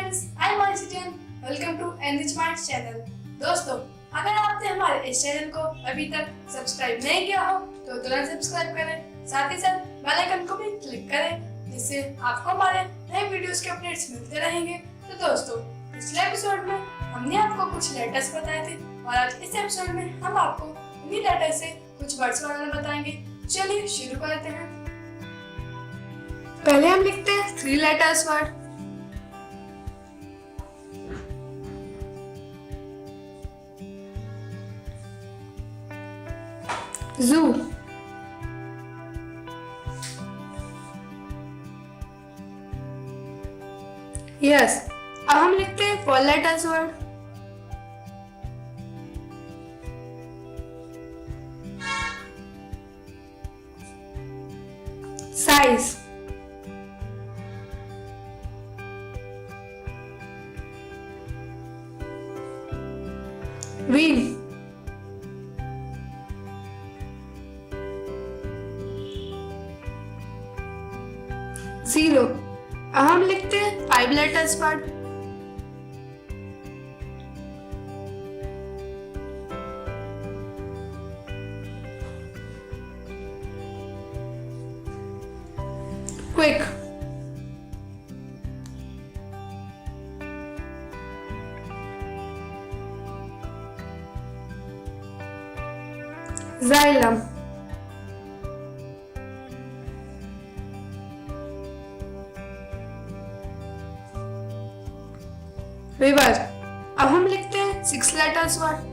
friends, I am Arjun. Welcome to Enrich Minds channel. दोस्तों, अगर आपने हमारे इस चैनल को अभी तक सब्सक्राइब नहीं किया हो तो तुरंत सब्सक्राइब करें, साथ ही साथ बेल आइकन को भी क्लिक करें जिससे आपको हमारे नए वीडियोस के अपडेट्स मिलते रहेंगे। तो दोस्तों, पिछले एपिसोड में हमने आपको कुछ लेटर्स बताए थे और आज इस एपिसोड में हम आपको उन्हीं लेटर से कुछ वर्ड्स बनाना बताएंगे। चलिए शुरू करते हैं। पहले हम लिखते हैं 3 लेटर्स वर्ड। Zoo. Yes. अब हम लिखते हैं 4 letters word. Size. Wheel. Zero. अब हम लिखते हैं 5 letters word. Quick. Xylem. River. अब हम लिखते हैं 6 letters word.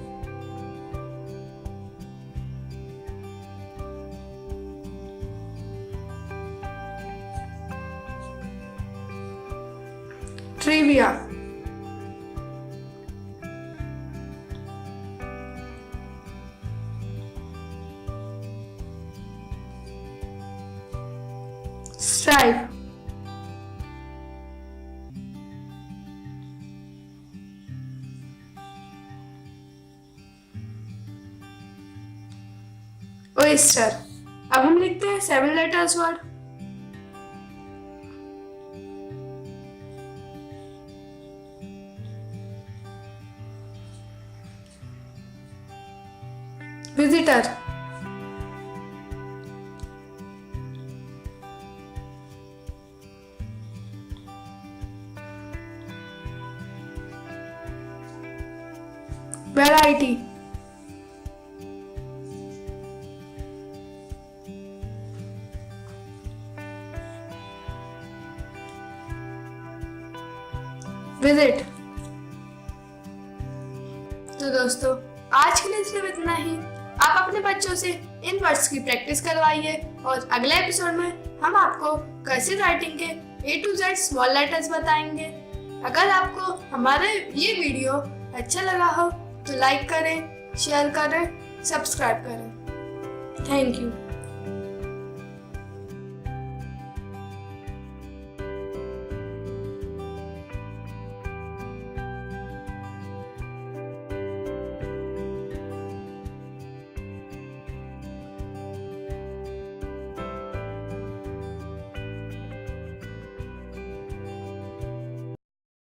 Trivia. Stripe. Oyster. अब हम लिखते हैं 7 letters word. Visitor. Variety. Visit. तो दोस्तों, आज के लिए सिर्फ इतना ही। आप अपने बच्चों से इन वर्ड्स की प्रैक्टिस करवाइए और अगले एपिसोड में हम आपको कर्सिव राइटिंग के A to Z small letters बताएंगे। अगर आपको हमारा ये वीडियो अच्छा लगा हो तो लाइक करें, शेयर करें, सब्सक्राइब करें। Thank you.